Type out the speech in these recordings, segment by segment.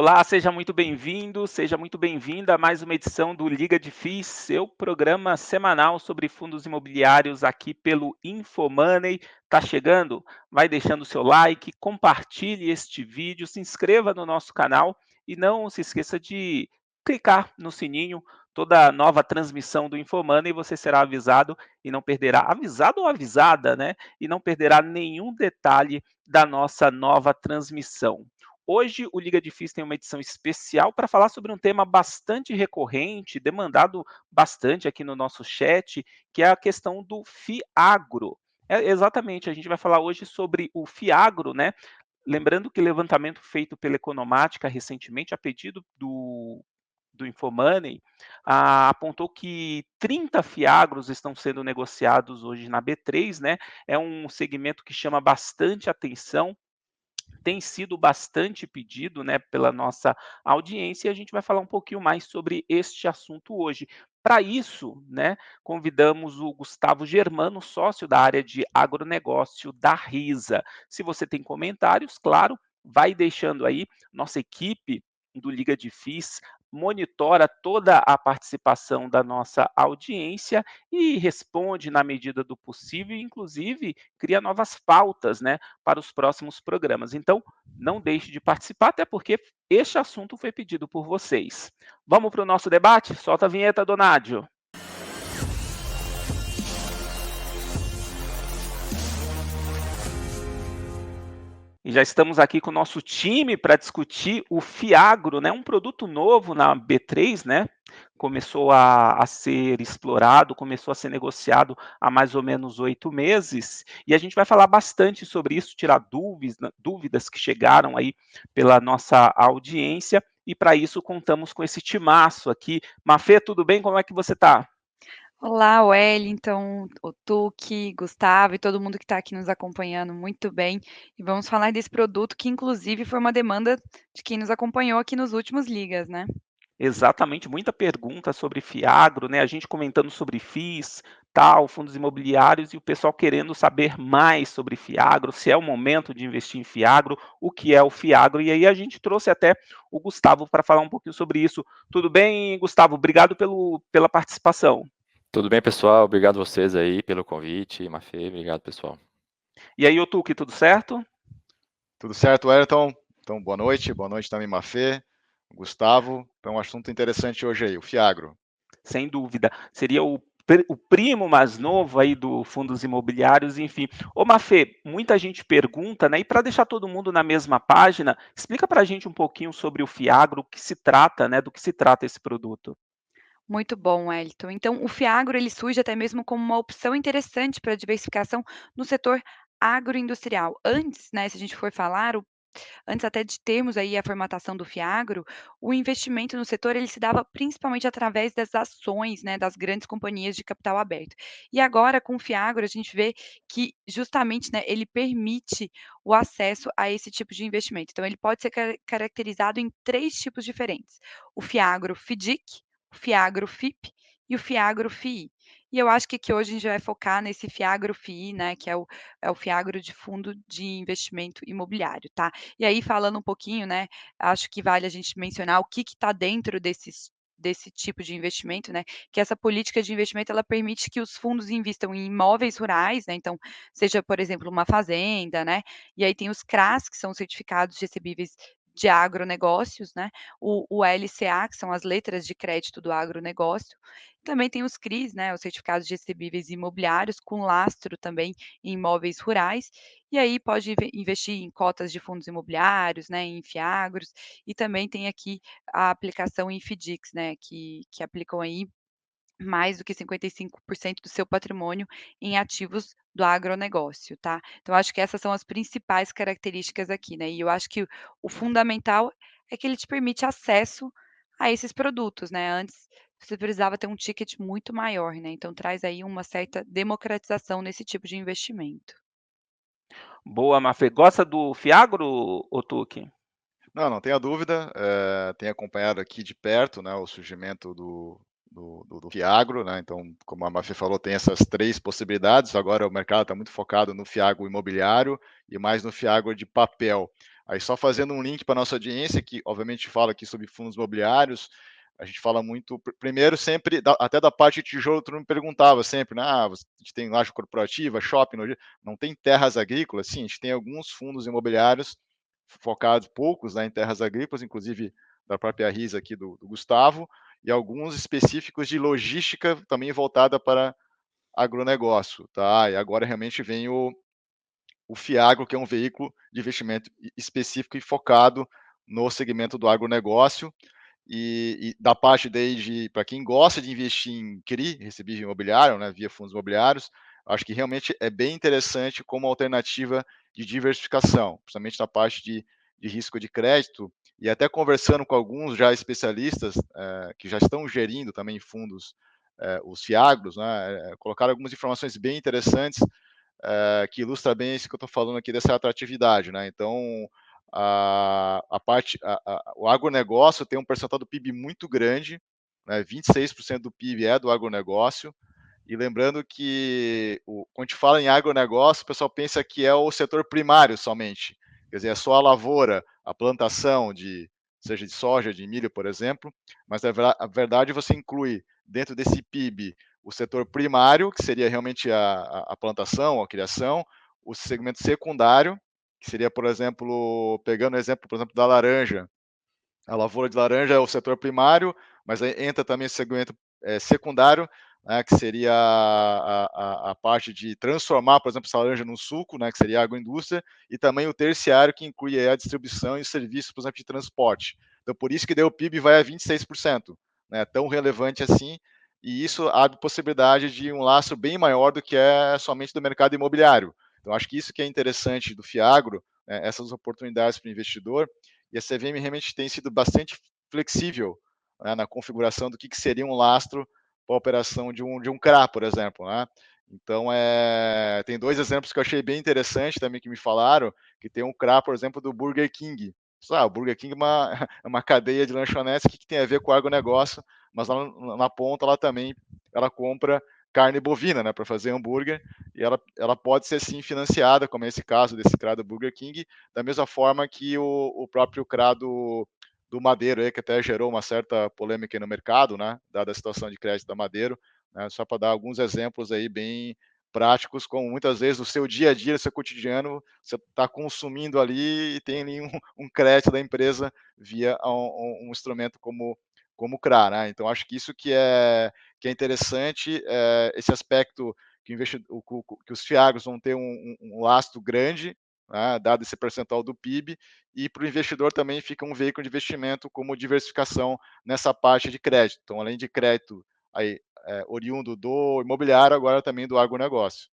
Olá, seja muito bem-vindo, seja muito bem-vinda a mais uma edição do Liga de FIIs, seu programa semanal sobre fundos imobiliários aqui pelo Infomoney. Tá chegando? Vai deixando o seu like, compartilhe este vídeo, se inscreva no nosso canal e não se esqueça de clicar no sininho. Toda nova transmissão do Infomoney você será avisado e não perderá, avisado ou avisada, né? E não perderá nenhum detalhe da nossa nova transmissão. Hoje, o Liga de FIIs tem uma edição especial para falar sobre um tema bastante recorrente, demandado bastante aqui no nosso chat, que é a questão do FIAGRO. Exatamente, a gente vai falar hoje sobre o FIAGRO, né? Lembrando que o levantamento feito pela Economática recentemente, a pedido do Infomoney, apontou que 30 fiagros estão sendo negociados hoje na B3, né? É um segmento que chama bastante atenção, tem sido bastante pedido, né, pela nossa audiência, e a gente vai falar um pouquinho mais sobre este assunto hoje. Para isso, né, convidamos o Gustavo Germano, sócio da área de agronegócio da RISA. Se você tem comentários, claro, vai deixando aí. Nossa equipe do Liga de FIIs monitora toda a participação da nossa audiência e responde na medida do possível, inclusive cria novas pautas, né, para os próximos programas. Então, não deixe de participar, até porque este assunto foi pedido por vocês. Vamos para o nosso debate? Solta a vinheta, Donádio. E já estamos aqui com o nosso time para discutir o Fiagro, né, um produto novo na B3, né? Começou a ser explorado, começou a ser negociado há mais ou menos 8 meses, e a gente vai falar bastante sobre isso, tirar dúvidas que chegaram aí pela nossa audiência, e para isso contamos com esse timaço aqui. Mafê, tudo bem? Como é que você está? Olá, Wellington, o Tuque, Gustavo e todo mundo que está aqui nos acompanhando muito bem. E vamos falar desse produto que, inclusive, foi uma demanda de quem nos acompanhou aqui nos últimos ligas, né? Exatamente, muita pergunta sobre Fiagro, né? A gente comentando sobre FIIs, tal, fundos imobiliários, e o pessoal querendo saber mais sobre Fiagro, se é o momento de investir em Fiagro, o que é o Fiagro, e aí a gente trouxe até o Gustavo para falar um pouquinho sobre isso. Tudo bem, Gustavo? Obrigado pela participação. Tudo bem, pessoal? Obrigado vocês aí pelo convite, Mafê, obrigado, pessoal. E aí, Otuki, tudo certo? Tudo certo, Wellington? Então, boa noite também, Mafê, Gustavo. Então, um assunto interessante hoje aí, o Fiagro. Sem dúvida. Seria o primo mais novo aí do fundos imobiliários, enfim. Ô Mafê, muita gente pergunta, né? E para deixar todo mundo na mesma página, explica para a gente um pouquinho sobre o Fiagro, o que se trata, né? Do que se trata esse produto. Muito bom, Wellington. Então, o Fiagro ele surge até mesmo como uma opção interessante para diversificação no setor agroindustrial. Antes, né, se a gente for falar, antes até de termos aí a formatação do Fiagro, o investimento no setor ele se dava principalmente através das ações, né, das grandes companhias de capital aberto. E agora com o Fiagro a gente vê que justamente, né, ele permite o acesso a esse tipo de investimento. Então ele pode ser caracterizado em três tipos diferentes: o Fiagro FIDIC, o Fiagro FIP e o Fiagro FII. E eu acho que aqui hoje a gente vai focar nesse Fiagro FII, né, que é o Fiagro de fundo de investimento imobiliário, tá? E aí falando um pouquinho, né, acho que vale a gente mencionar o que está dentro desse tipo de investimento, né, que essa política de investimento ela permite que os fundos invistam em imóveis rurais, né, então seja, por exemplo, uma fazenda, né, e aí tem os CRAs, que são certificados recebíveis de agronegócios, né, o LCA, que são as letras de crédito do agronegócio, também tem os CRIs, né, os certificados de recebíveis imobiliários, com lastro também em imóveis rurais, e aí pode investir em cotas de fundos imobiliários, né, em fiagros, e também tem aqui a aplicação em FDICs, né, que aplicam aí mais do que 55% do seu patrimônio em ativos do agronegócio, tá. Então acho que essas são as principais características aqui, né, e eu acho que o fundamental é que ele te permite acesso a esses produtos, né, antes você precisava ter um ticket muito maior, né, então traz aí uma certa democratização nesse tipo de investimento. Boa, Mafê. Gosta do Fiagro, Otuki? Não tenha dúvida, tenho acompanhado aqui de perto, né, o surgimento do Fiagro, né, então, como a Mafê falou, tem essas três possibilidades, agora o mercado está muito focado no Fiagro imobiliário e mais no Fiagro de papel. Aí só fazendo um link para nossa audiência, que obviamente fala aqui sobre fundos imobiliários, a gente fala muito, primeiro sempre, até da parte de tijolo, tu me perguntava sempre, né, a gente tem laje corporativa, shopping, não tem terras agrícolas? Sim, a gente tem alguns fundos imobiliários focados, poucos, né, em terras agrícolas, inclusive da própria RISA aqui do Gustavo, e alguns específicos de logística também voltada para agronegócio, tá? E agora realmente vem o Fiagro, que é um veículo de investimento específico e focado no segmento do agronegócio, e da parte daí para quem gosta de investir em CRI, recebível imobiliário, né, via fundos imobiliários, acho que realmente é bem interessante como alternativa de diversificação, principalmente na parte de risco de crédito, e até conversando com alguns já especialistas que já estão gerindo também fundos, os FIAGROS, né, colocaram algumas informações bem interessantes, que ilustra bem isso que eu estou falando aqui dessa atratividade, né? Então, o agronegócio tem um percentual do PIB muito grande, né? 26% do PIB é do agronegócio. E lembrando que quando a gente fala em agronegócio, o pessoal pensa que é o setor primário somente. Quer dizer, é só a lavoura, a plantação seja de soja, de milho, por exemplo, mas a verdade você inclui dentro desse PIB o setor primário, que seria realmente a plantação, a criação, o segmento secundário, que seria, por exemplo, pegando o exemplo, por exemplo, da laranja. A lavoura de laranja é o setor primário, mas aí entra também o segmento secundário, né, que seria a parte de transformar, por exemplo, essa laranja num suco, né, que seria a agroindústria, e também o terciário, que inclui a distribuição e o serviço, por exemplo, de transporte. Então, por isso que daí o PIB vai a 26%, né, tão relevante assim, e isso abre possibilidade de um laço bem maior do que é somente do mercado imobiliário. Então, acho que isso que é interessante do Fiagro, né, essas oportunidades para o investidor, e a CVM realmente tem sido bastante flexível, né, na configuração do que seria um lastro para a operação de um CRA, por exemplo, né? Então, tem dois exemplos que eu achei bem interessante também que me falaram, que tem um CRA, por exemplo, do Burger King. O Burger King é uma, é uma cadeia de lanchonetes que tem a ver com o agronegócio, mas lá na ponta ela também compra carne bovina, né, para fazer hambúrguer, e ela pode ser sim financiada, como é esse caso desse CRA do Burger King, da mesma forma que o próprio CRA do Madeiro, aí, que até gerou uma certa polêmica no mercado, né, dada a situação de crédito da Madeiro, né, só para dar alguns exemplos aí bem práticos, como muitas vezes o seu dia a dia, o seu cotidiano, você está consumindo ali e tem ali um crédito da empresa via um instrumento como o CRA, né? Então acho que isso que é interessante, esse aspecto que, que os FIAGROS vão ter um lastro grande, né, dado esse percentual do PIB, e para o investidor também fica um veículo de investimento como diversificação nessa parte de crédito. Então, além de crédito aí, oriundo do imobiliário, agora também do agronegócio.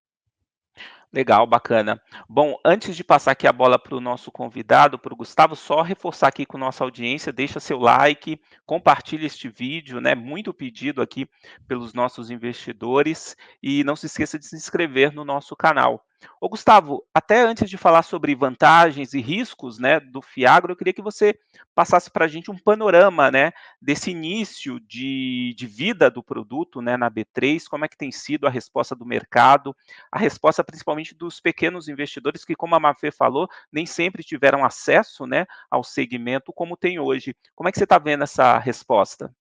Legal, bacana. Bom, antes de passar aqui a bola para o nosso convidado, para o Gustavo, só reforçar aqui com nossa audiência, deixa seu like, compartilha este vídeo, né? Muito pedido aqui pelos nossos investidores e não se esqueça de se inscrever no nosso canal. Ô Gustavo, até antes de falar sobre vantagens e riscos, né, do Fiagro, eu queria que você passasse para a gente um panorama, né, desse início de vida do produto, né, na B3, como é que tem sido a resposta do mercado, a resposta principalmente dos pequenos investidores que, como a Mafê falou, nem sempre tiveram acesso, né, ao segmento como tem hoje. Como é que você está vendo essa resposta?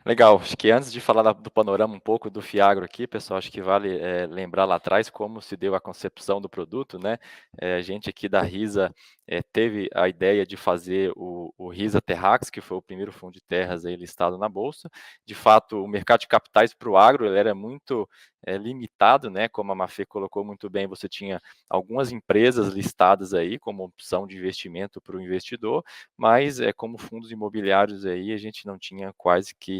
Legal, acho que antes de falar do panorama um pouco do Fiagro aqui, pessoal, acho que vale lembrar lá atrás como se deu a concepção do produto, né? A gente aqui da RISA teve a ideia de fazer o RISA Terrax, que foi o primeiro fundo de terras aí listado na Bolsa. De fato, o mercado de capitais para o agro ele era muito limitado, né? Como a Mafê colocou muito bem, você tinha algumas empresas listadas aí como opção de investimento para o investidor, mas como fundos imobiliários aí a gente não tinha quase que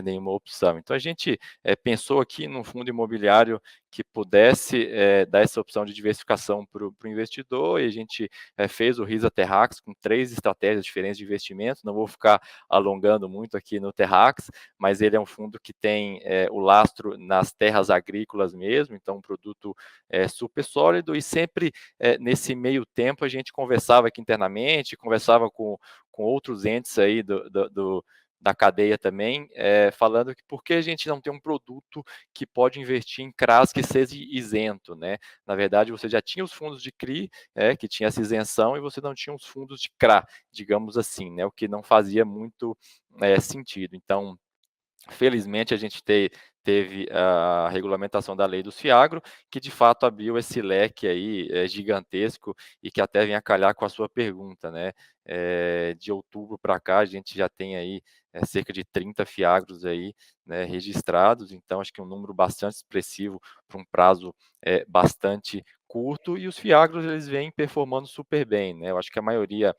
nenhuma opção. Então a gente pensou aqui num fundo imobiliário que pudesse dar essa opção de diversificação para o investidor, e a gente fez o RISA Terrax com 3 estratégias diferentes de investimento. Não vou ficar alongando muito aqui no Terrax, mas ele é um fundo que tem o lastro nas terras agrícolas mesmo, então um produto super sólido, e sempre nesse meio tempo a gente conversava aqui internamente, conversava com outros entes aí da cadeia também, falando que por que a gente não tem um produto que pode investir em CRAs que seja isento, né? Na verdade, você já tinha os fundos de CRI, que tinha essa isenção, e você não tinha os fundos de CRA, digamos assim, né? O que não fazia muito sentido. Então, felizmente, a gente teve a regulamentação da lei dos FIAGRO, que de fato abriu esse leque aí gigantesco, e que até vem a calhar com a sua pergunta, né? De outubro para cá, a gente já tem aí cerca de 30 FIAGROS aí, né, registrados, então acho que é um número bastante expressivo para um prazo bastante curto, e os FIAGROS eles vêm performando super bem, né? Eu acho que a maioria,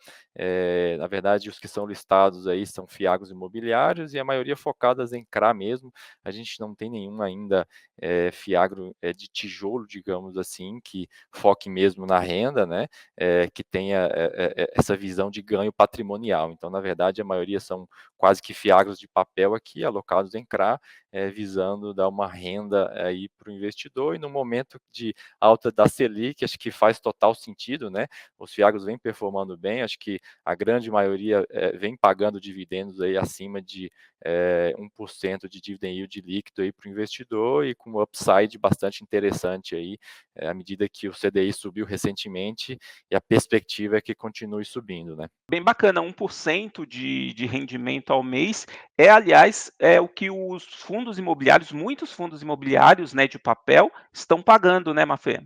na verdade, os que são listados aí são FIAGROS imobiliários, e a maioria focadas em CRA mesmo. A gente não tem nenhum ainda FIAGRO de tijolo, digamos assim, que foque mesmo na renda, né? Que tenha essa visão de ganho patrimonial. Então, na verdade, a maioria são quase que FIAGROS de papel aqui, alocados em CRA, visando dar uma renda aí para o investidor, e no momento de alta da Selic, acho que faz total sentido, né? Os FIAGROS vêm performando bem, acho que a grande maioria vem pagando dividendos aí acima de 1% de dividend yield líquido aí para o investidor, e com um upside bastante interessante aí, à medida que o CDI subiu recentemente, e a perspectiva é que continue subindo, né? Bem bacana, 1% de rendimento ao mês é, aliás, é o que os fundos imobiliários, muitos fundos imobiliários, né, de papel, estão pagando, né, Mafê?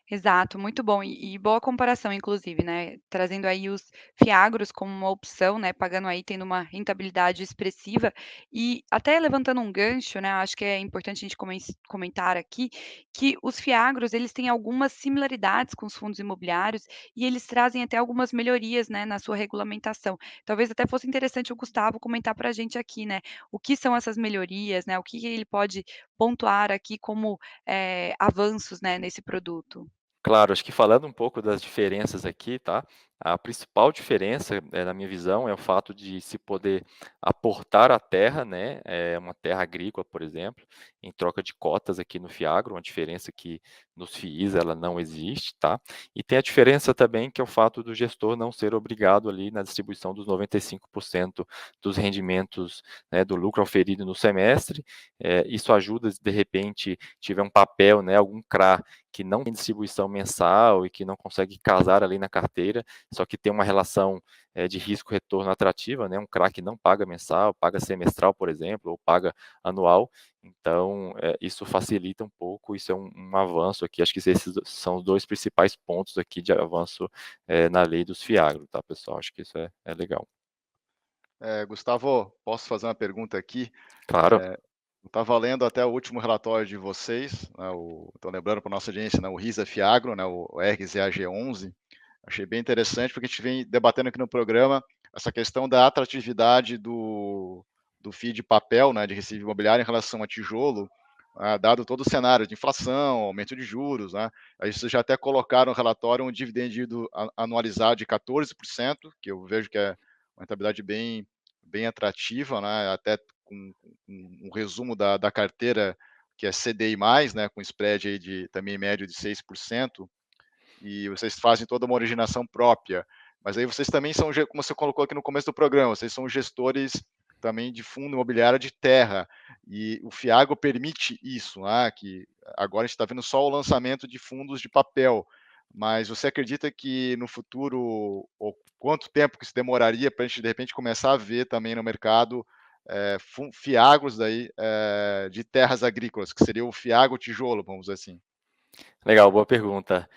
Exato, muito bom e boa comparação inclusive, né, trazendo aí os fiagros como uma opção, né, pagando aí tendo uma rentabilidade expressiva e até levantando um gancho, né, acho que é importante a gente comentar aqui, que os fiagros eles têm algumas similaridades com os fundos imobiliários e eles trazem até algumas melhorias, né, na sua regulamentação. Talvez até fosse interessante o Gustavo comentar para a gente aqui, né, o que são essas melhorias, né, o que ele pode pontuar aqui como, avanços, né, nesse produto. Claro, acho que falando um pouco das diferenças aqui, tá? A principal diferença, na minha visão, é o fato de se poder aportar a terra, né? Uma terra agrícola, por exemplo, em troca de cotas aqui no Fiagro, uma diferença que nos FIIs ela não existe, tá? E tem a diferença também que é o fato do gestor não ser obrigado ali na distribuição dos 95% dos rendimentos, né, do lucro auferido no semestre. Isso ajuda, se de repente tiver um papel, né, algum CRA que não tem distribuição mensal e que não consegue casar ali na carteira, só que tem uma relação de risco-retorno atrativa, né? Um CRA que não paga mensal, paga semestral, por exemplo, ou paga anual. Então, isso facilita um pouco, isso é um avanço aqui. Acho que esses são os dois principais pontos aqui de avanço na lei dos FIAGRO, tá, pessoal? Acho que isso é legal. Gustavo, posso fazer uma pergunta aqui? Claro. Eu estava lendo até o último relatório de vocês, né, estou lembrando para a nossa audiência, né, o RISA Fiagro, né, o RZAG11. Achei bem interessante, porque a gente vem debatendo aqui no programa essa questão da atratividade do FII de papel, né, de receivo imobiliário, em relação a tijolo, dado todo o cenário de inflação, aumento de juros. Né. Aí vocês já até colocaram no relatório um dividend yield anualizado de 14%, que eu vejo que é uma rentabilidade bem atrativa, né, até com um resumo da carteira, que é CDI+, né, com spread aí de também médio de 6%, e vocês fazem toda uma originação própria. Mas aí vocês também são, como você colocou aqui no começo do programa, vocês são gestores também de fundo imobiliário de terra, e o Fiago permite isso, né, que agora a gente está vendo só o lançamento de fundos de papel, mas você acredita que no futuro, ou quanto tempo que isso demoraria para a gente de repente começar a ver também no mercado fiagros daí, de terras agrícolas, que seria o fiago tijolo, vamos dizer assim? Legal, boa pergunta.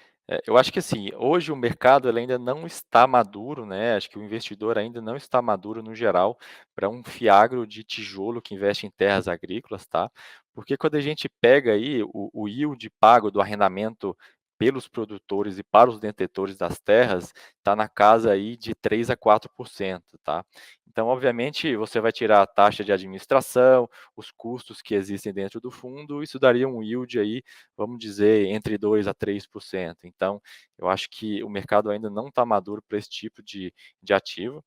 Eu acho que assim, hoje o mercado ele ainda não está maduro, né? Acho que o investidor ainda não está maduro no geral para um fiagro de tijolo que investe em terras agrícolas, tá? Porque quando a gente pega aí o yield pago do arrendamento pelos produtores e para os detentores das terras, está na casa aí de 3 a 4%, tá? Então, obviamente, você vai tirar a taxa de administração, os custos que existem dentro do fundo, isso daria um yield aí, vamos dizer, entre 2 a 3%. Então, eu acho que o mercado ainda não está maduro para esse tipo de ativo.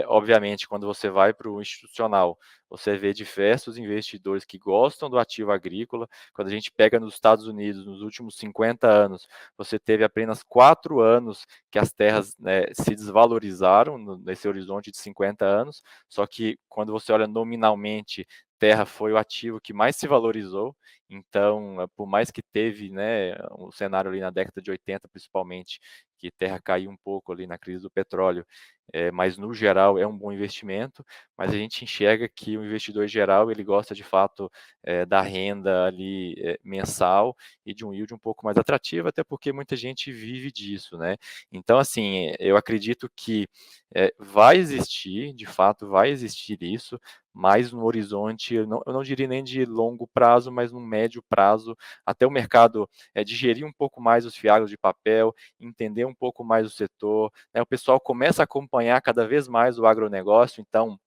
Obviamente, quando você vai para o institucional, você vê diversos investidores que gostam do ativo agrícola. Quando a gente pega nos Estados Unidos, nos últimos 50 anos, você teve apenas 4 anos que as terras, né, se desvalorizaram nesse horizonte de 50 anos, só que quando você olha nominalmente, terra foi o ativo que mais se valorizou. Então, por mais que teve, né, um cenário ali na década de 80, principalmente, que terra caiu um pouco ali na crise do petróleo, mas no geral é um bom investimento, mas a gente enxerga que o investidor geral ele gosta de fato da renda ali mensal e de um yield um pouco mais atrativo, até porque muita gente vive disso, né? Então, assim, eu acredito que vai existir, de fato, vai existir isso, mas no horizonte, eu não diria nem de longo prazo, mas no médio prazo, até o mercado digerir um pouco mais os fiagros de papel, entender um pouco mais o setor, né? O pessoal começa a acompanhar cada vez mais o agronegócio, então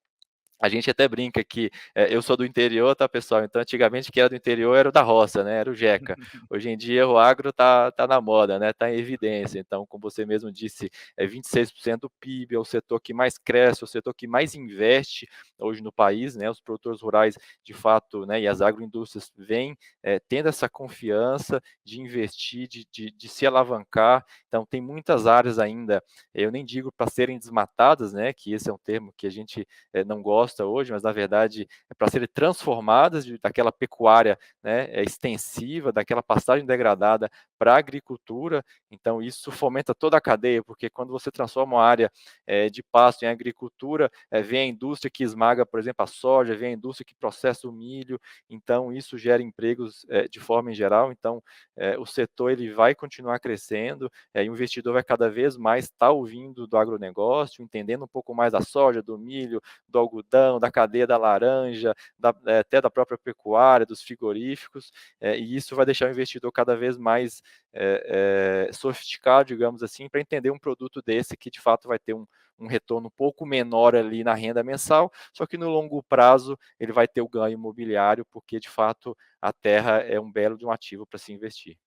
a gente até brinca que eu sou do interior, tá, pessoal? Então, antigamente, quem era do interior era o da roça, né? Era o Jeca. Hoje em dia, o agro tá na moda, né? Tá em evidência. Então, como você mesmo disse, 26% do PIB, é o setor que mais cresce, é o setor que mais investe hoje no país, né? Os produtores rurais, de fato, né? E as agroindústrias vêm tendo essa confiança de investir, de se alavancar. Então, tem muitas áreas ainda, eu nem digo para serem desmatadas, né? Que esse é um termo que a gente não gosta hoje, mas na verdade é para serem transformadas daquela pecuária, né, extensiva, daquela pastagem degradada para a agricultura. Então isso fomenta toda a cadeia, porque quando você transforma uma área de pasto em agricultura, vem a indústria que esmaga, por exemplo, a soja, vem a indústria que processa o milho, então isso gera empregos de forma em geral. Então o setor ele vai continuar crescendo, e o investidor vai cada vez mais estar ouvindo do agronegócio, entendendo um pouco mais da soja, do milho, do algodão, da cadeia da laranja, até da própria pecuária, dos frigoríficos, e isso vai deixar o investidor cada vez mais sofisticado, digamos assim, para entender um produto desse que de fato vai ter um retorno um pouco menor ali na renda mensal, só que no longo prazo ele vai ter o ganho imobiliário, porque de fato a terra é um belo de um ativo para se investir.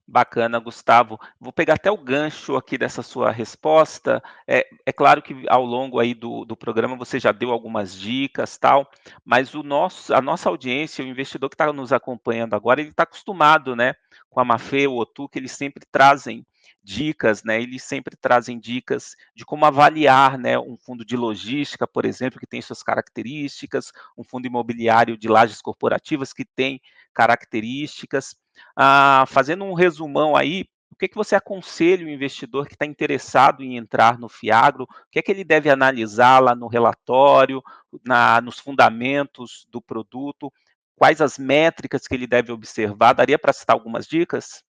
Bacana, Gustavo. Vou pegar até o gancho aqui dessa sua resposta. É claro que ao longo aí do programa você já deu algumas dicas, tal, mas a nossa audiência, o investidor que está nos acompanhando agora, ele está acostumado, né, com a Mafê, o Otu, que eles sempre trazem dicas, né, eles sempre trazem dicas de como avaliar, né, um fundo de logística, por exemplo, que tem suas características, um fundo imobiliário de lajes corporativas que tem características. Fazendo um resumão aí, o que você aconselha o investidor que está interessado em entrar no Fiagro? O que é que ele deve analisar lá no relatório, nos fundamentos do produto? Quais as métricas que ele deve observar? Daria para citar algumas dicas?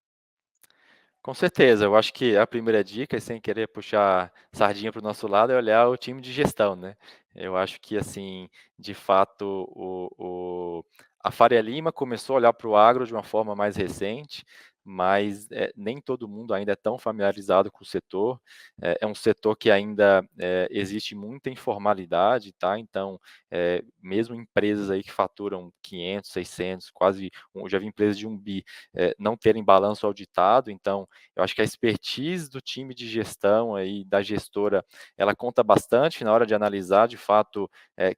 Com certeza, eu acho que a primeira dica, e sem querer puxar sardinha para o nosso lado, é olhar o time de gestão, né? Eu acho que, assim, de fato, a Faria Lima começou a olhar para o agro de uma forma mais recente, mas nem todo mundo ainda é tão familiarizado com o setor. É um setor que ainda existe muita informalidade, tá? Então, mesmo empresas aí que faturam 500, 600, quase, já vi empresas de 1 bi, não terem balanço auditado. Então, eu acho que a expertise do time de gestão aí, da gestora, ela conta bastante na hora de analisar, de fato,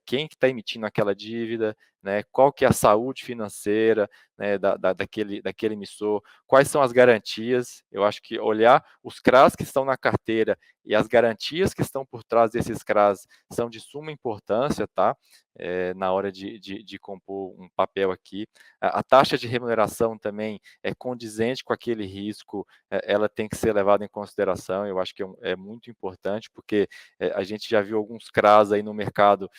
quem que está emitindo aquela dívida, né, qual que é a saúde financeira, né, daquele emissor, quais são as garantias. Eu acho que olhar os CRAs que estão na carteira e as garantias que estão por trás desses CRAs são de suma importância, tá? Na hora de compor um papel aqui. A taxa de remuneração também é condizente com aquele risco, ela tem que ser levada em consideração. Eu acho que é muito importante, porque a gente já viu alguns CRAs aí no mercado,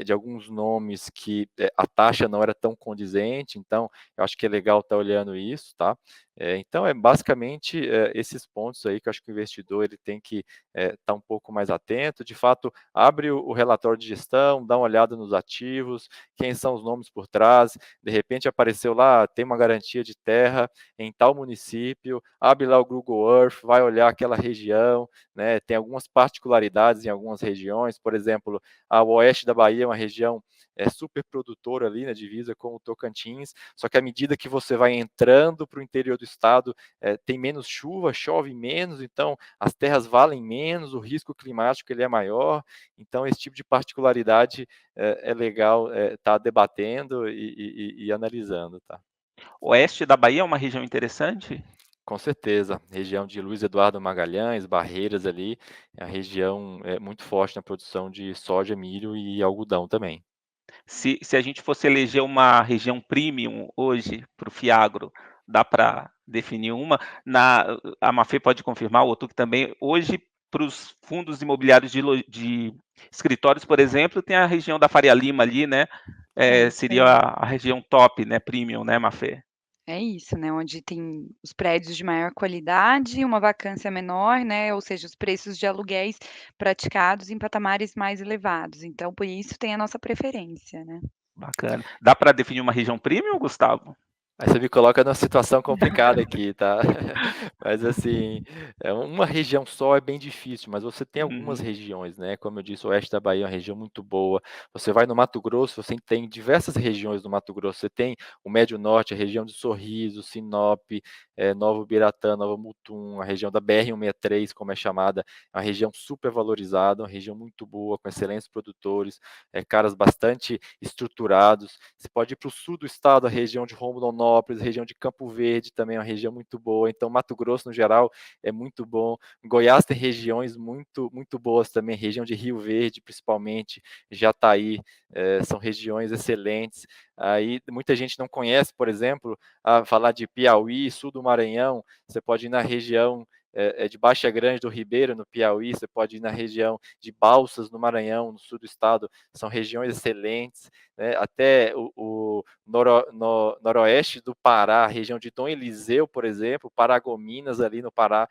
de alguns nomes que a taxa não era tão condizente, então eu acho que é legal estar olhando isso, tá? Então é basicamente esses pontos aí que eu acho que o investidor ele tem que estar um pouco mais atento. De fato, abre o relatório de gestão, dá uma olhada nos ativos, quem são os nomes por trás, de repente apareceu lá, tem uma garantia de terra em tal município, abre lá o Google Earth, vai olhar aquela região, né? Tem algumas particularidades em algumas regiões, por exemplo, a oeste da Bahia é uma região super produtora interior ali, na divisa com o Tocantins, só que à medida que você vai entrando para o interior do estado, tem menos chuva, chove menos, então as terras valem menos, o risco climático ele é maior, então esse tipo de particularidade é legal estar debatendo e analisando, tá? Oeste da Bahia é uma região interessante? Com certeza, região de Luiz Eduardo Magalhães, Barreiras ali, é a região muito forte na produção de soja, milho e algodão também. Se a gente fosse eleger uma região premium hoje para o Fiagro, dá para definir uma? A Mafê pode confirmar, o Otuc também. Hoje, para os fundos imobiliários de escritórios, por exemplo, tem a região da Faria Lima ali, né? É isso Seria aí. a região top, né? Premium, né, Mafê? É isso, né, onde tem os prédios de maior qualidade, uma vacância menor, né, ou seja, os preços de aluguéis praticados em patamares mais elevados, então por isso tem a nossa preferência, né. Bacana. Dá para definir uma região premium, Gustavo? Aí você me coloca numa situação complicada aqui, tá? Mas assim, uma região só é bem difícil, mas você tem algumas Uhum. regiões, né? Como eu disse, o oeste da Bahia é uma região muito boa. Você vai no Mato Grosso, você tem diversas regiões do Mato Grosso. Você tem o Médio Norte, a região de Sorriso, Sinop, Novo Biratã, Nova Mutum, a região da BR-163, como é chamada, é uma região super valorizada, uma região muito boa, com excelentes produtores, caras bastante estruturados. Você pode ir para o sul do estado, a região de Rondonópolis, região de Campo Verde também é uma região muito boa. Então, Mato Grosso, no geral, é muito bom. Goiás tem regiões muito, muito boas também, região de Rio Verde, principalmente, Jataí, são regiões excelentes. Aí, muita gente não conhece, por exemplo, falar de Piauí, sul do Maranhão, você pode ir na região de Baixa Grande do Ribeiro, no Piauí, você pode ir na região de Balsas, no Maranhão, no sul do estado, são regiões excelentes, né? Até o noroeste do Pará, a região de Dom Eliseu, por exemplo, Paragominas ali no Pará,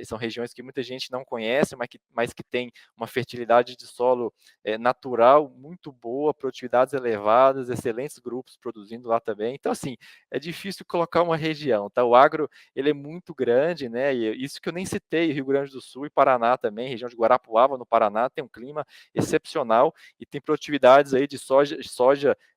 são regiões que muita gente não conhece, mas que tem uma fertilidade de solo natural muito boa, produtividades elevadas, excelentes grupos produzindo lá também. Então, assim, é difícil colocar uma região, tá? O agro, ele é muito grande, né? E isso que eu nem citei, Rio Grande do Sul e Paraná também, região de Guarapuava, no Paraná, tem um clima excepcional e tem produtividades aí de soja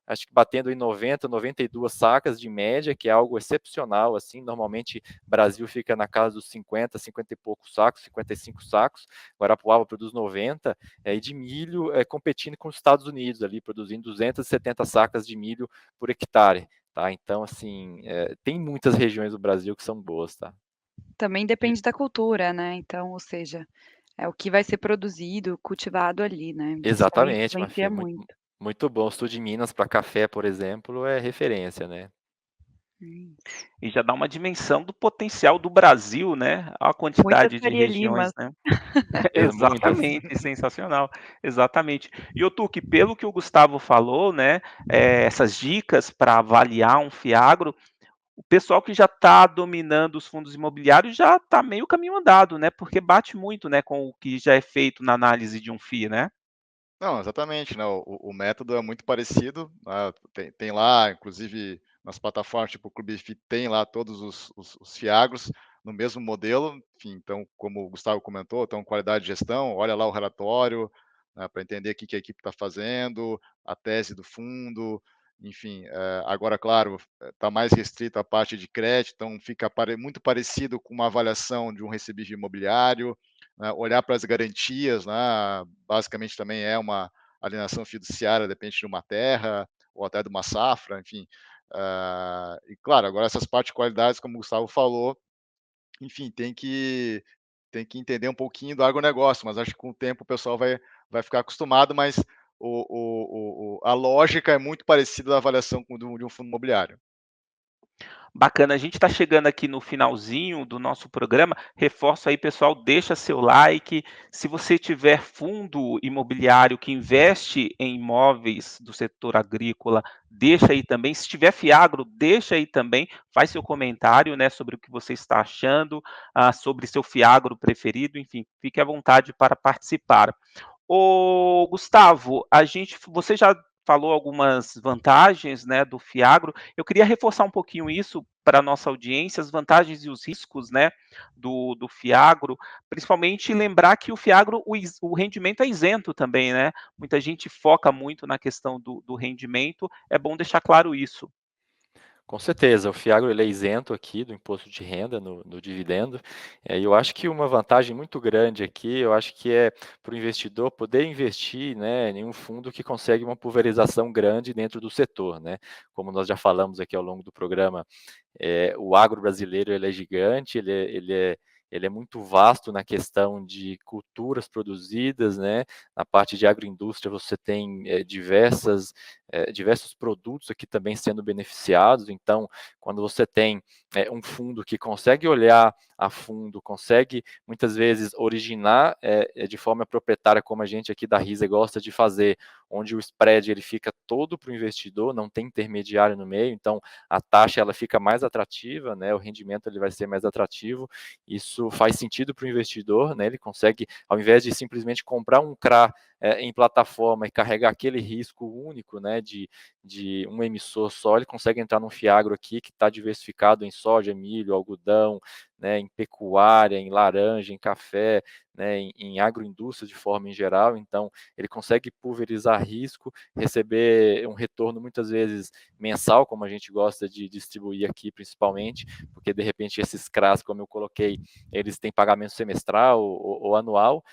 acho que batendo em 90, 92 sacas de média, que é algo excepcional, assim, normalmente Brasil fica na casa dos 50, 50 e poucos sacos, 55 sacos, Guarapuava produz 90, e de milho competindo com os Estados Unidos ali, produzindo 270 sacas de milho por hectare, tá? Então, assim, tem muitas regiões do Brasil que são boas, tá? Também depende da cultura, né, então, ou seja, é o que vai ser produzido, cultivado ali, né, isso também Exatamente, influencia Mafê, muito. muito bom. O sul de Minas para café, por exemplo, é referência, né? Hum. E já dá uma dimensão do potencial do Brasil, né? A Muitas quantidade de Faria regiões, Limas. né? Muitas. Exatamente, sensacional, exatamente. E Otuque, pelo que o Gustavo falou, né, essas dicas para avaliar um fiagro, o pessoal que já está dominando os fundos imobiliários já está meio caminho andado, né? Porque bate muito, né, com o que já é feito na análise de um FII, né? Não, exatamente, né, o método é muito parecido, tem lá, inclusive nas plataformas tipo o Clubify tem lá todos os fiagros no mesmo modelo, enfim, então como o Gustavo comentou, então qualidade de gestão, olha lá o relatório, né, para entender o que que a equipe está fazendo, a tese do fundo, enfim, agora claro, está mais restrito a parte de crédito, então fica muito parecido com uma avaliação de um recebível imobiliário, né, olhar para as garantias, né, basicamente também é uma alienação fiduciária, depende de uma terra ou até de uma safra, enfim. E claro, agora essas particularidades, como o Gustavo falou, enfim, tem que entender um pouquinho do agronegócio, mas acho que com o tempo o pessoal vai ficar acostumado, mas a lógica é muito parecida da avaliação de um fundo imobiliário. Bacana, a gente está chegando aqui no finalzinho do nosso programa. Reforço aí, pessoal, deixa seu like. Se você tiver fundo imobiliário que investe em imóveis do setor agrícola, deixa aí também. Se tiver Fiagro, deixa aí também. Faz seu comentário, né, sobre o que você está achando, sobre seu Fiagro preferido. Enfim, fique à vontade para participar. Ô, Gustavo, você já falou algumas vantagens, né, do Fiagro. Eu queria reforçar um pouquinho isso para a nossa audiência, as vantagens e os riscos, né, do Fiagro, principalmente lembrar que o Fiagro, o rendimento é isento também, né? Muita gente foca muito na questão do rendimento, é bom deixar claro isso. Com certeza, o Fiagro ele é isento aqui do imposto de renda no dividendo. E eu acho que uma vantagem muito grande aqui, eu acho que é para o investidor poder investir, né, em um fundo que consegue uma pulverização grande dentro do setor, né? Como nós já falamos aqui ao longo do programa, o agro brasileiro ele é gigante, ele é muito vasto na questão de culturas produzidas, né? Na parte de agroindústria você tem diversos produtos aqui também sendo beneficiados. Então, quando você tem um fundo que consegue olhar a fundo, consegue muitas vezes originar de forma proprietária, como a gente aqui da Risa gosta de fazer, onde o spread ele fica todo para o investidor, não tem intermediário no meio, então a taxa ela fica mais atrativa, né? O rendimento ele vai ser mais atrativo. Isso faz sentido para o investidor, né? Ele consegue, ao invés de simplesmente comprar um CRA em plataforma e carregar aquele risco único, né, de um emissor só, ele consegue entrar num Fiagro aqui que está diversificado em soja, milho, algodão, né, em pecuária, em laranja, em café, né, em agroindústria de forma em geral. Então, ele consegue pulverizar risco, receber um retorno muitas vezes mensal, como a gente gosta de distribuir aqui, principalmente, porque de repente esses CRAs, como eu coloquei, eles têm pagamento semestral ou anual.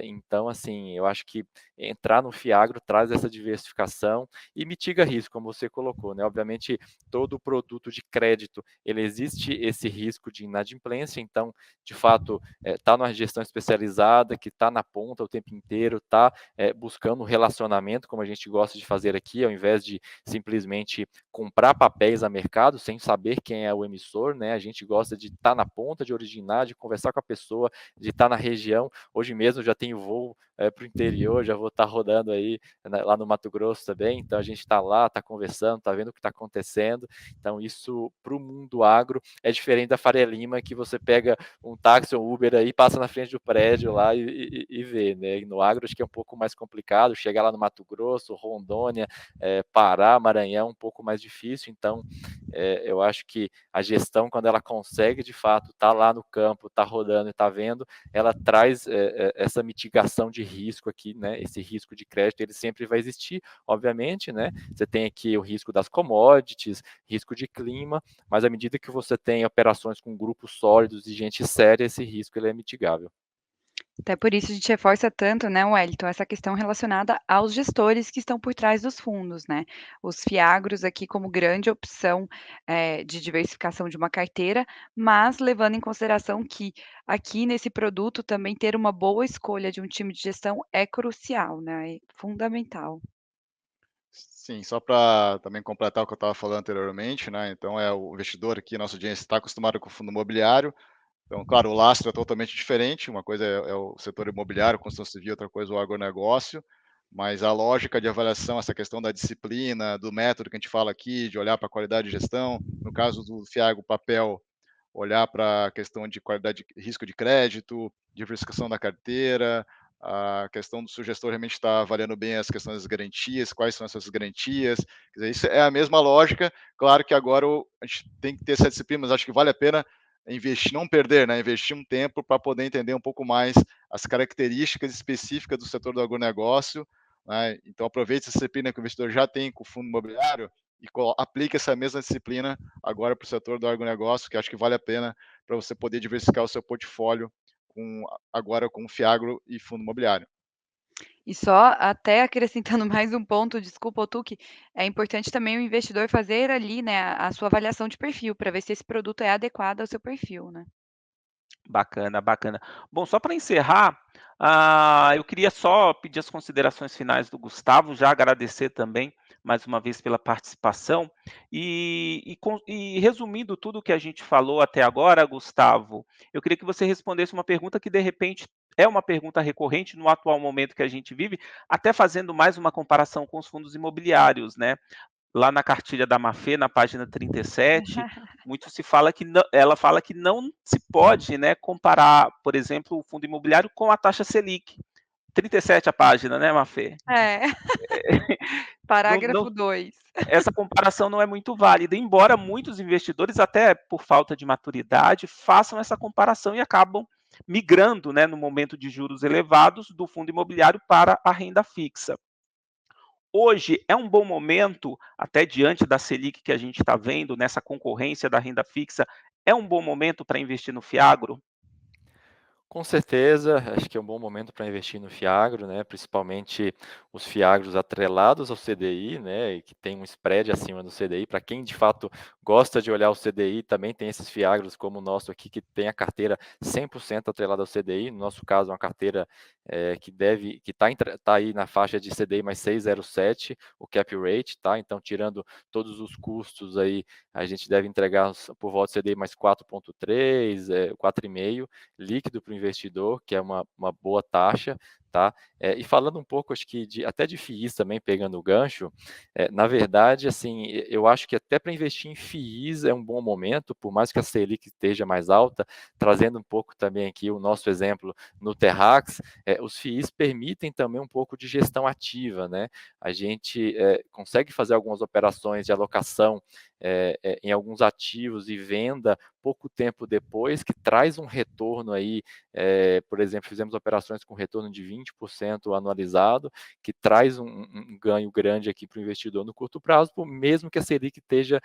Então, assim, eu acho que entrar no Fiagro traz essa diversificação e mitiga risco, como você colocou, né? Obviamente, todo produto de crédito, ele existe esse risco de inadimplência, então, de fato, está numa gestão especializada, que está na ponta o tempo inteiro, está buscando um relacionamento, como a gente gosta de fazer aqui, ao invés de simplesmente comprar papéis a mercado sem saber quem é o emissor, né? A gente gosta de estar na ponta, de originar, de conversar com a pessoa, de estar na região. Hoje mesmo eu já tenho voo para o interior, já vou estar rodando aí, né, lá no Mato Grosso também, então a gente está lá, está conversando, está vendo o que está acontecendo. Então isso para o mundo agro é diferente da Faria Lima, que você pega um táxi ou Uber aí, passa na frente do prédio lá e vê, né? No agro acho que é um pouco mais complicado, chegar lá no Mato Grosso, Rondônia, Pará, Maranhão, um pouco mais difícil. Então eu acho que a gestão, quando ela consegue de fato estar lá no campo, estar rodando e estar vendo, ela traz essa mitigação de risco aqui, né? Esse risco de crédito, ele sempre vai existir, obviamente, né? Você tem aqui o risco das commodities, risco de clima, mas à medida que você tem operações com grupos sólidos e gente séria, esse risco ele é mitigável. Até por isso a gente reforça tanto, né, Wellington, essa questão relacionada aos gestores que estão por trás dos fundos, né? Os fiagros aqui como grande opção, de diversificação de uma carteira, mas levando em consideração que aqui nesse produto também ter uma boa escolha de um time de gestão é crucial, né, é fundamental. Sim, só para também completar o que eu estava falando anteriormente, né? Então o investidor aqui, nossa audiência, está acostumado com o fundo imobiliário. Então, claro, o lastro é totalmente diferente. Uma coisa é o setor imobiliário, construção civil, outra coisa é o agronegócio. Mas a lógica de avaliação, essa questão da disciplina, do método que a gente fala aqui, de olhar para a qualidade de gestão, no caso do Fiagro Papel, olhar para a questão de qualidade de risco de crédito, diversificação da carteira, a questão do sugestor realmente estar avaliando bem as questões das garantias, quais são essas garantias. Quer dizer, isso é a mesma lógica. Claro que agora a gente tem que ter essa disciplina, mas acho que vale a pena investir, não perder, né? Investir um tempo para poder entender um pouco mais as características específicas do setor do agronegócio, né? Então aproveite essa disciplina que o investidor já tem com o fundo imobiliário e aplique essa mesma disciplina agora para o setor do agronegócio, que acho que vale a pena para você poder diversificar o seu portfólio agora com Fiagro e fundo imobiliário. E só até acrescentando mais um ponto, desculpa, Otuki, é importante também o investidor fazer ali, né, a sua avaliação de perfil, para ver se esse produto é adequado ao seu perfil, né. Bacana, bacana. Bom, só para encerrar, eu queria só pedir as considerações finais do Gustavo, já agradecer também mais uma vez pela participação e resumindo tudo o que a gente falou até agora, Gustavo, eu queria que você respondesse uma pergunta que de repente é uma pergunta recorrente no atual momento que a gente vive, até fazendo mais uma comparação com os fundos imobiliários, né? Lá na cartilha da Mafê, na página 37, muito se fala que ela fala que não se pode, né, comparar, por exemplo, o fundo imobiliário com a taxa Selic. 37 a página, né, Mafê? É. Parágrafo 2. Essa comparação não é muito válida, embora muitos investidores, até por falta de maturidade, façam essa comparação e acabam migrando, né, no momento de juros elevados, do fundo imobiliário para a renda fixa. Hoje é um bom momento, até diante da Selic que a gente está vendo, nessa concorrência da renda fixa, é um bom momento para investir no Fiagro? Com certeza, acho que é um bom momento para investir no Fiagro, né, principalmente os Fiagros atrelados ao CDI, né, e que tem um spread acima do CDI. Para quem de fato gosta de olhar o CDI, também tem esses Fiagros como o nosso aqui, que tem a carteira 100% atrelada ao CDI. No nosso caso, é uma carteira que está aí na faixa de CDI mais 6,07, o cap rate, tá? Então, tirando todos os custos aí, a gente deve entregar por volta do CDI mais 4,3, 4,5 líquido para o investidor, que é uma boa taxa, tá? E falando um pouco, acho que até de FIIs também, pegando o gancho, na verdade, assim, eu acho que até para investir em FIIs é um bom momento, por mais que a Selic esteja mais alta, trazendo um pouco também aqui o nosso exemplo no Terrax, os FIIs permitem também um pouco de gestão ativa, né? A gente consegue fazer algumas operações de alocação em alguns ativos e venda pouco tempo depois, que traz um retorno aí, por exemplo, fizemos operações com retorno de 20% anualizado, que traz um ganho grande aqui para o investidor no curto prazo, mesmo que a Selic esteja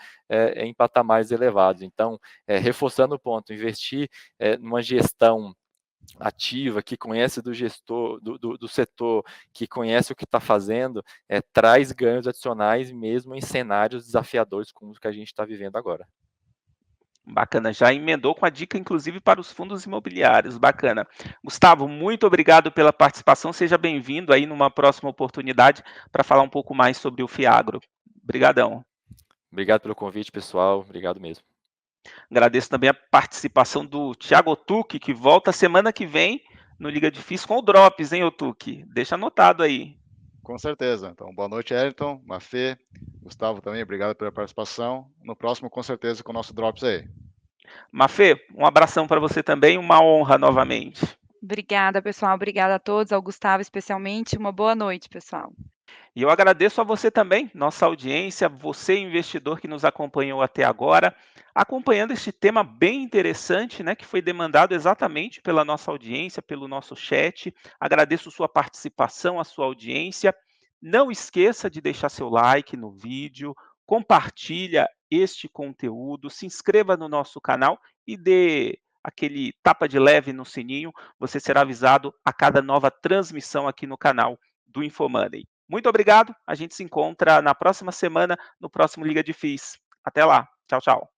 em patamares elevados. Então, reforçando o ponto, investir numa gestão ativa, que conhece do gestor, do setor, que conhece o que está fazendo, traz ganhos adicionais mesmo em cenários desafiadores como os que a gente está vivendo agora. Bacana, já emendou com a dica, inclusive, para os fundos imobiliários. Bacana. Gustavo, muito obrigado pela participação. Seja bem-vindo aí numa próxima oportunidade para falar um pouco mais sobre o Fiagro. Obrigadão. Obrigado pelo convite, pessoal. Obrigado mesmo. Agradeço também a participação do Thiago Otuque, que volta semana que vem no Liga Difícil com o Drops, hein, Otuque? Deixa anotado aí. Com certeza. Então, boa noite, Ayrton, Mafê, Gustavo também, obrigado pela participação. No próximo, com certeza, com o nosso Drops aí. Mafê, um abração para você também, uma honra novamente. Obrigada, pessoal. Obrigada a todos, ao Gustavo especialmente. Uma boa noite, pessoal. E eu agradeço a você também, nossa audiência, você investidor que nos acompanhou até agora, acompanhando este tema bem interessante, né, que foi demandado exatamente pela nossa audiência, pelo nosso chat. Agradeço sua participação, a sua audiência. Não esqueça de deixar seu like no vídeo, compartilha este conteúdo, se inscreva no nosso canal e dê aquele tapa de leve no sininho. Você será avisado a cada nova transmissão aqui no canal do Infomoney. Muito obrigado. A gente se encontra na próxima semana, no próximo Liga de FIIs. Até lá. Tchau, tchau.